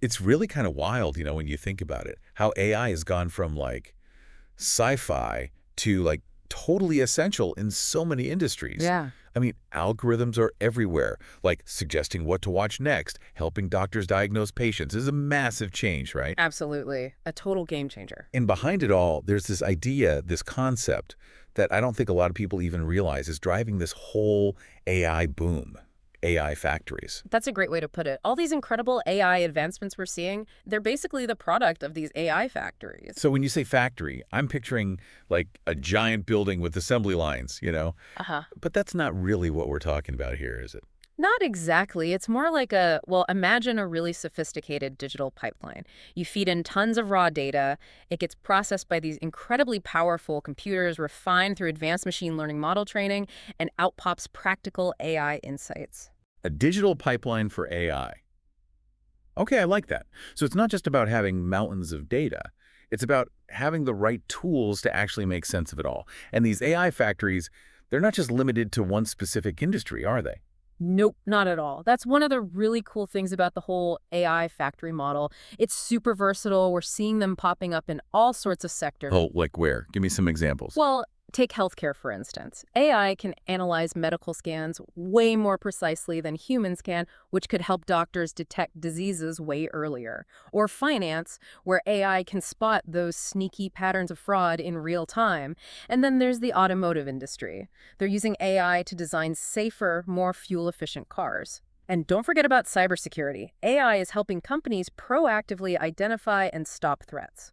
It's really kind of wild, when you think about it, how AI has gone from like sci-fi to like totally essential in so many industries. Yeah. I mean, algorithms are everywhere, like suggesting what to watch next, helping doctors diagnose patients is a massive change, right? Absolutely. A total game changer. And behind it all, there's this idea, this concept that I don't think a lot of people even realize is driving this whole AI boom, AI factories. That's a great way to put it. All these incredible AI advancements we're seeing, they're basically the product of these AI factories. So when you say factory, I'm picturing like a giant building with assembly lines. Uh-huh. But that's not really what we're talking about here, is it? Not exactly. It's more like well, imagine a really sophisticated digital pipeline. You feed in tons of raw data. It gets processed by these incredibly powerful computers, refined through advanced machine learning model training, and out pops practical AI insights. A digital pipeline for AI. Okay, I like that. So it's not just about having mountains of data. It's about having the right tools to actually make sense of it all. And these AI factories, they're not just limited to one specific industry, are they? Nope, not at all. That's one of the really cool things about the whole AI factory model. It's super versatile. We're seeing them popping up in all sorts of sectors. Oh, like where? Give me some examples. Well, take healthcare, for instance. AI can analyze medical scans way more precisely than humans can, which could help doctors detect diseases way earlier. Or finance, where AI can spot those sneaky patterns of fraud in real time. And then there's the automotive industry. They're using AI to design safer, more fuel-efficient cars. And don't forget about cybersecurity. AI is helping companies proactively identify and stop threats.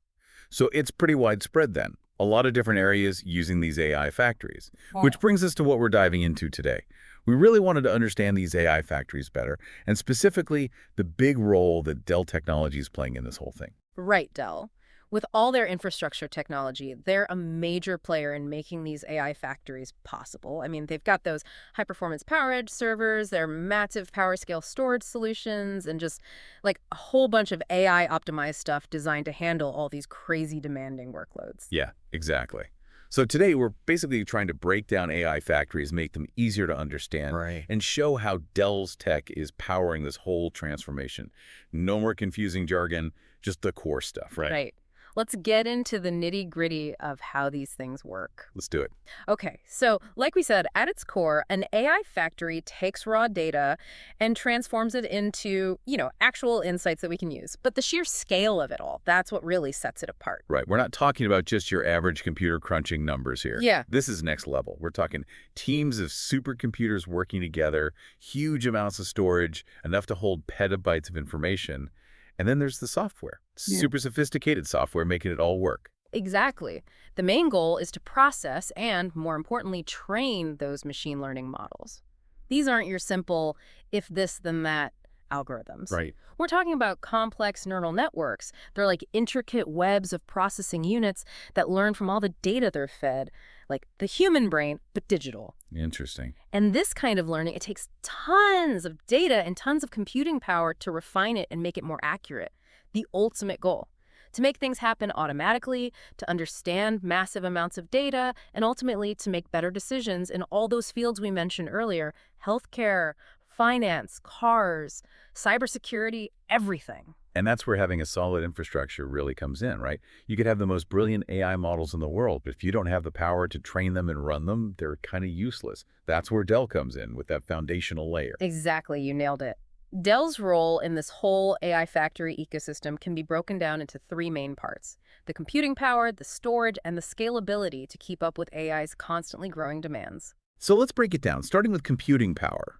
So it's pretty widespread then. A lot of different areas using these AI factories, which brings us to what we're diving into today. We really wanted to understand these AI factories better, and specifically the big role that Dell Technologies is playing in this whole thing. Right, Dell. With all their infrastructure technology, they're a major player in making these AI factories possible. I mean, they've got those high-performance PowerEdge servers, their massive power-scale storage solutions, and just like a whole bunch of AI-optimized stuff designed to handle all these crazy demanding workloads. Yeah, exactly. So today we're basically trying to break down AI factories, make them easier to understand, Right. and show how Dell's tech is powering this whole transformation. No more confusing jargon, just the core stuff, right? Right. Let's get into the nitty-gritty of how these things work. Let's do it. Okay, so like we said, at its core, an AI factory takes raw data and transforms it into, actual insights that we can use. But the sheer scale of it all, that's what really sets it apart. Right. We're not talking about just your average computer crunching numbers here. Yeah. This is next level. We're talking teams of supercomputers working together, huge amounts of storage, enough to hold petabytes of information. And then there's the software, Yeah. super sophisticated software making it all work. Exactly. The main goal is to process and, more importantly, train those machine learning models. These aren't your simple if this then that algorithms. Right. We're talking about complex neural networks. They're like intricate webs of processing units that learn from all the data they're fed, like the human brain, but digital. Interesting. And this kind of learning, it takes tons of data and tons of computing power to refine it and make it more accurate. The ultimate goal. To make things happen automatically, to understand massive amounts of data, and ultimately to make better decisions in all those fields we mentioned earlier: healthcare, finance, cars, cybersecurity, everything. And that's where having a solid infrastructure really comes in, right? You could have the most brilliant AI models in the world, but if you don't have the power to train them and run them, they're kind of useless. That's where Dell comes in with that foundational layer. Exactly, you nailed it. Dell's role in this whole AI factory ecosystem can be broken down into three main parts: the computing power, the storage, and the scalability to keep up with AI's constantly growing demands. So let's break it down, starting with computing power.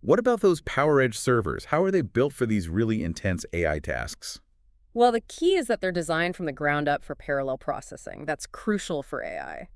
What about those PowerEdge servers? How are they built for these really intense AI tasks? Well, the key is that they're designed from the ground up for parallel processing. That's crucial for AI.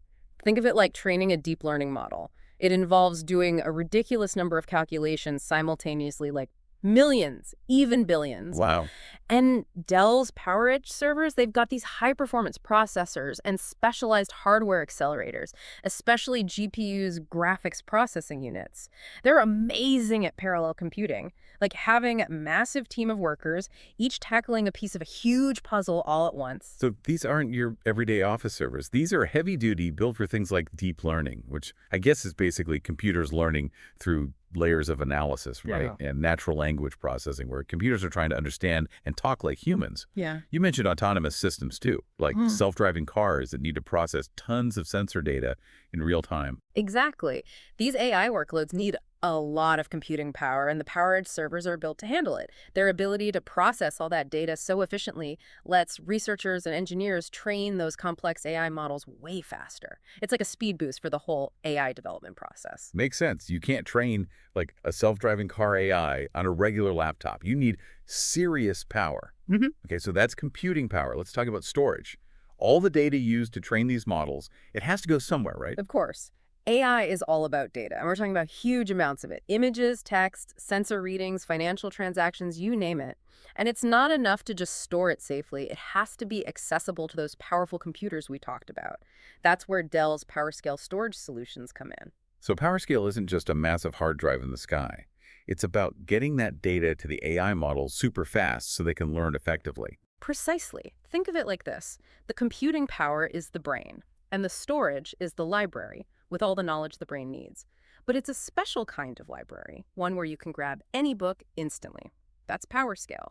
Think of it like training a deep learning model. It involves doing a ridiculous number of calculations simultaneously, like millions, even billions. Wow. And Dell's PowerEdge servers, they've got these high-performance processors and specialized hardware accelerators, especially GPU's graphics processing units. They're amazing at parallel computing, like having a massive team of workers, each tackling a piece of a huge puzzle all at once. So these aren't your everyday office servers. These are heavy duty, built for things like deep learning, which I guess is basically computers learning through layers of analysis, right? Yeah. And natural language processing, where computers are trying to understand and talk like humans. Yeah. You mentioned autonomous systems too, like self-driving cars that need to process tons of sensor data in real time. Exactly. These AI workloads need a lot of computing power, and the PowerEdge servers are built to handle it. Their ability to process all that data so efficiently lets researchers and engineers train those complex AI models way faster. It's like a speed boost for the whole AI development process. Makes sense. You can't train like a self-driving car AI on a regular laptop. You need serious power. Hmm. Okay, so that's computing power. Let's talk about storage. All the data used to train these models, it has to go somewhere, right? Of course. AI is all about data, and we're talking about huge amounts of it. Images, text, sensor readings, financial transactions, you name it. And it's not enough to just store it safely. It has to be accessible to those powerful computers we talked about. That's where Dell's PowerScale storage solutions come in. So PowerScale isn't just a massive hard drive in the sky. It's about getting that data to the AI models super fast so they can learn effectively. Precisely. Think of it like this. The computing power is the brain, and the storage is the library, with all the knowledge the brain needs. But it's a special kind of library, one where you can grab any book instantly. That's PowerScale.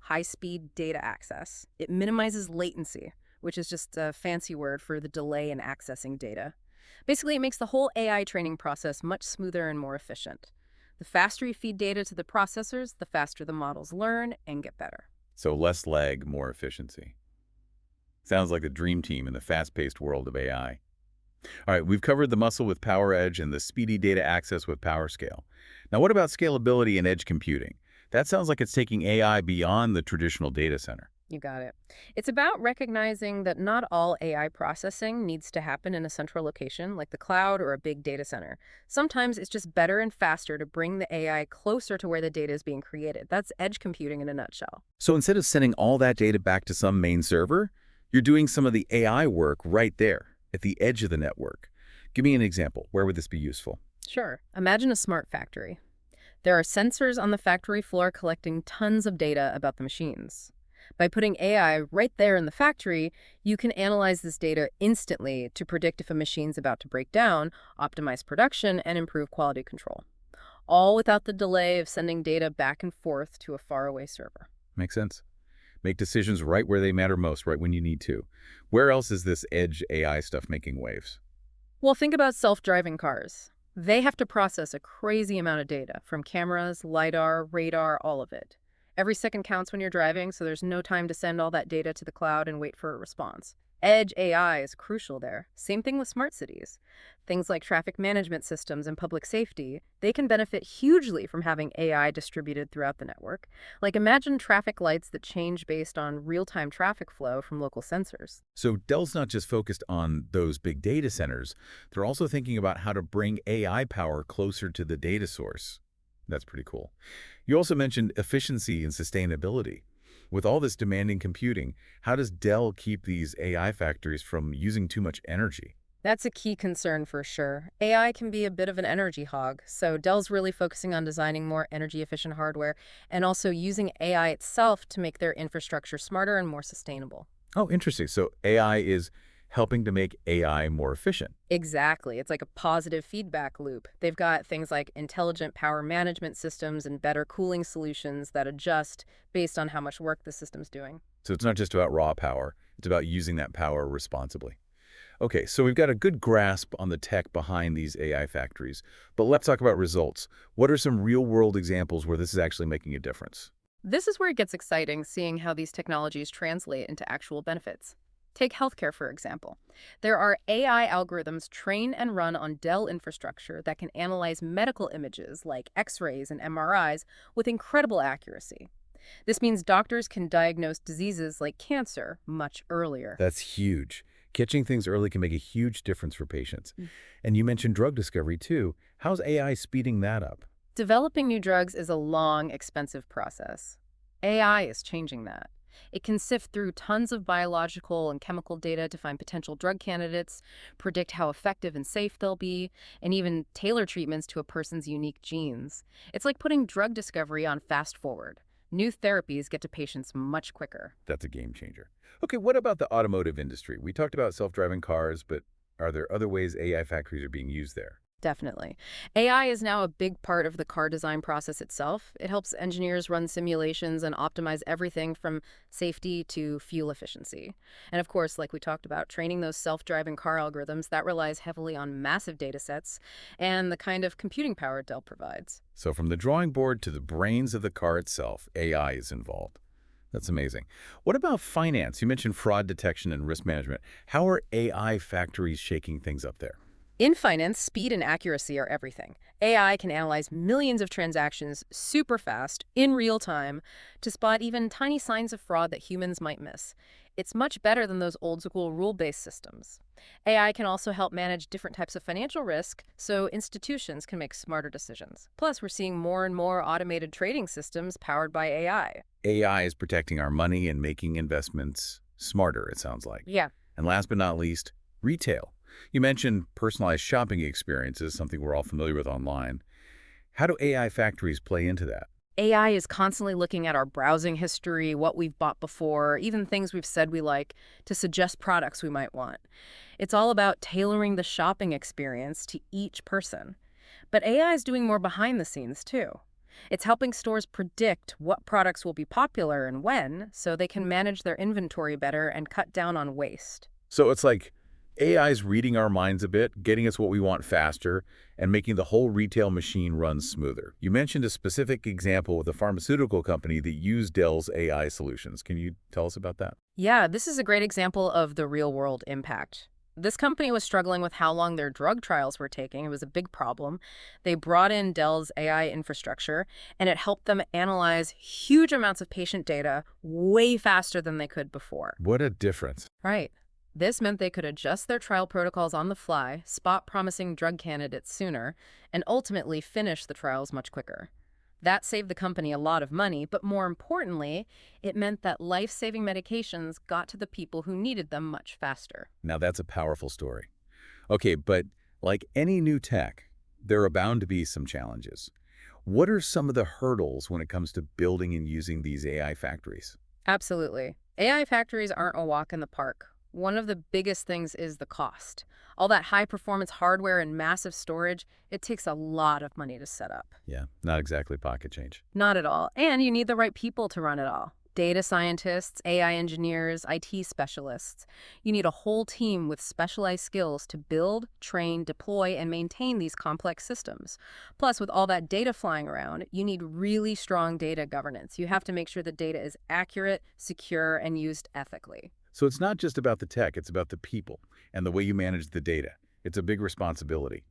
High-speed data access. It minimizes latency, which is just a fancy word for the delay in accessing data. Basically, it makes the whole AI training process much smoother and more efficient. The faster you feed data to the processors, the faster the models learn and get better. So less lag, more efficiency. Sounds like the dream team in the fast-paced world of AI. All right, we've covered the muscle with PowerEdge and the speedy data access with PowerScale. Now, what about scalability and edge computing? That sounds like it's taking AI beyond the traditional data center. You got it. It's about recognizing that not all AI processing needs to happen in a central location like the cloud or a big data center. Sometimes it's just better and faster to bring the AI closer to where the data is being created. That's edge computing in a nutshell. So instead of sending all that data back to some main server, you're doing some of the AI work right there at the edge of the network. Give me an example. Where would this be useful? Sure. Imagine a smart factory. There are sensors on the factory floor collecting tons of data about the machines. By putting AI right there in the factory, you can analyze this data instantly to predict if a machine's about to break down, optimize production, and improve quality control. All without the delay of sending data back and forth to a faraway server. Makes sense. Make decisions right where they matter most, right when you need to. Where else is this edge AI stuff making waves? Well, think about self-driving cars. They have to process a crazy amount of data from cameras, LiDAR, radar, all of it. Every second counts when you're driving, so there's no time to send all that data to the cloud and wait for a response. Edge AI is crucial there. Same thing with smart cities. Things like traffic management systems and public safety, they can benefit hugely from having AI distributed throughout the network. Like imagine traffic lights that change based on real-time traffic flow from local sensors. So Dell's not just focused on those big data centers. They're also thinking about how to bring AI power closer to the data source. That's pretty cool. You also mentioned efficiency and sustainability. With all this demanding computing, how does Dell keep these AI factories from using too much energy? That's a key concern for sure. AI can be a bit of an energy hog, so Dell's really focusing on designing more energy-efficient hardware and also using AI itself to make their infrastructure smarter and more sustainable. Oh, interesting. So AI is helping to make AI more efficient. Exactly. It's like a positive feedback loop. They've got things like intelligent power management systems and better cooling solutions that adjust based on how much work the system's doing. So it's not just about raw power. It's about using that power responsibly. Okay, so we've got a good grasp on the tech behind these AI factories, but let's talk about results. What are some real-world examples where this is actually making a difference? This is where it gets exciting, seeing how these technologies translate into actual benefits. Take healthcare, for example. There are AI algorithms trained and run on Dell infrastructure that can analyze medical images like X-rays and MRIs with incredible accuracy. This means doctors can diagnose diseases like cancer much earlier. That's huge. Catching things early can make a huge difference for patients. Mm. And you mentioned drug discovery, too. How's AI speeding that up? Developing new drugs is a long, expensive process. AI is changing that. It can sift through tons of biological and chemical data to find potential drug candidates, predict how effective and safe they'll be, and even tailor treatments to a person's unique genes. It's like putting drug discovery on fast forward. New therapies get to patients much quicker. That's a game changer. Okay, what about the automotive industry? We talked about self-driving cars, but are there other ways AI factories are being used there? Definitely. AI is now a big part of the car design process itself. It helps engineers run simulations and optimize everything from safety to fuel efficiency. And of course, like we talked about, training those self-driving car algorithms, that relies heavily on massive data sets and the kind of computing power Dell provides. So from the drawing board to the brains of the car itself, AI is involved. That's amazing. What about finance? You mentioned fraud detection and risk management. How are AI factories shaking things up there? In finance, speed and accuracy are everything. AI can analyze millions of transactions super fast, in real time, to spot even tiny signs of fraud that humans might miss. It's much better than those old school rule-based systems. AI can also help manage different types of financial risk so institutions can make smarter decisions. Plus, we're seeing more and more automated trading systems powered by AI. AI is protecting our money and making investments smarter, it sounds like. Yeah. And last but not least, retail. You mentioned personalized shopping experiences, something we're all familiar with online. How do AI factories play into that? AI is constantly looking at our browsing history, what we've bought before, even things we've said we like, to suggest products we might want. It's all about tailoring the shopping experience to each person. But AI is doing more behind the scenes, too. It's helping stores predict what products will be popular and when, so they can manage their inventory better and cut down on waste. So it's like AI's reading our minds a bit, getting us what we want faster, and making the whole retail machine run smoother. You mentioned a specific example with a pharmaceutical company that used Dell's AI solutions. Can you tell us about that? Yeah, this is a great example of the real-world impact. This company was struggling with how long their drug trials were taking. It was a big problem. They brought in Dell's AI infrastructure, and it helped them analyze huge amounts of patient data way faster than they could before. What a difference. Right. This meant they could adjust their trial protocols on the fly, spot promising drug candidates sooner, and ultimately finish the trials much quicker. That saved the company a lot of money, but more importantly, it meant that life-saving medications got to the people who needed them much faster. Now that's a powerful story. Okay, but like any new tech, there are bound to be some challenges. What are some of the hurdles when it comes to building and using these AI factories? Absolutely. AI factories aren't a walk in the park. One of the biggest things is the cost. All that high-performance hardware and massive storage, it takes a lot of money to set up. Yeah, not exactly pocket change. Not at all. And you need the right people to run it all. Data scientists, AI engineers, IT specialists. You need a whole team with specialized skills to build, train, deploy, and maintain these complex systems. Plus, with all that data flying around, you need really strong data governance. You have to make sure the data is accurate, secure, and used ethically. So it's not just about the tech, it's about the people and the way you manage the data. It's a big responsibility.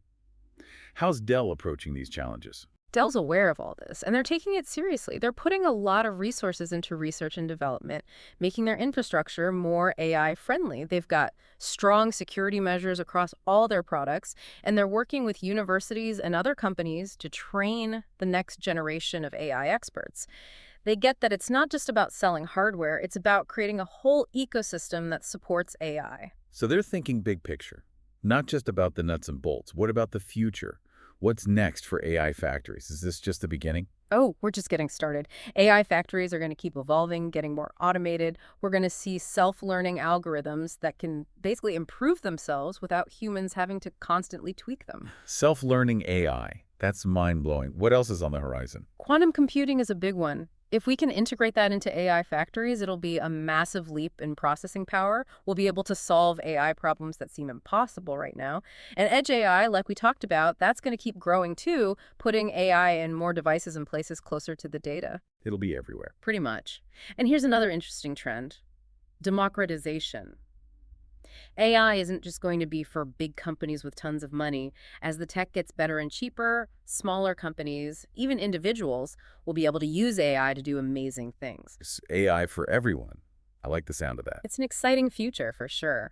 How's Dell approaching these challenges? Dell's aware of all this, and they're taking it seriously. They're putting a lot of resources into research and development, making their infrastructure more AI-friendly. They've got strong security measures across all their products, and they're working with universities and other companies to train the next generation of AI experts. They get that it's not just about selling hardware, it's about creating a whole ecosystem that supports AI. So they're thinking big picture, not just about the nuts and bolts. What about the future? What's next for AI factories? Is this just the beginning? Oh, we're just getting started. AI factories are going to keep evolving, getting more automated. We're going to see self-learning algorithms that can basically improve themselves without humans having to constantly tweak them. Self-learning AI. That's mind-blowing. What else is on the horizon? Quantum computing is a big one. If we can integrate that into AI factories, it'll be a massive leap in processing power. We'll be able to solve AI problems that seem impossible right now. And edge AI, like we talked about, that's going to keep growing too, putting AI in more devices and places closer to the data. It'll be everywhere. Pretty much. And here's another interesting trend: democratization. AI isn't just going to be for big companies with tons of money. As the tech gets better and cheaper, smaller companies, even individuals, will be able to use AI to do amazing things. It's AI for everyone. I like the sound of that. It's an exciting future for sure.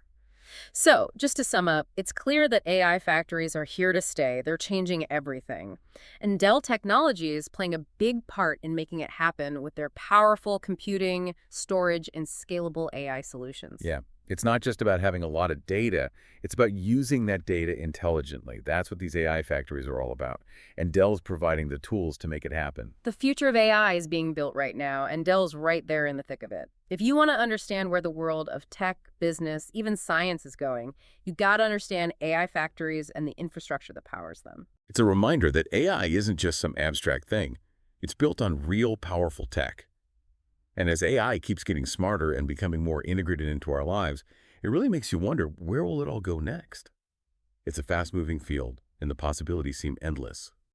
So, just to sum up, it's clear that AI factories are here to stay. They're changing everything. And Dell Technologies is playing a big part in making it happen with their powerful computing, storage, and scalable AI solutions. Yeah, It's not just about having a lot of data. It's about using that data intelligently. That's what these AI factories are all about. And Dell's providing the tools to make it happen. The future of AI is being built right now, and Dell's right there in the thick of it. If you want to understand where the world of tech, business, even science is going, you got to understand AI factories and the infrastructure that powers them. It's a reminder that AI isn't just some abstract thing. It's built on real, powerful tech. And as AI keeps getting smarter and becoming more integrated into our lives, it really makes you wonder, where will it all go next? It's a fast-moving field, and the possibilities seem endless.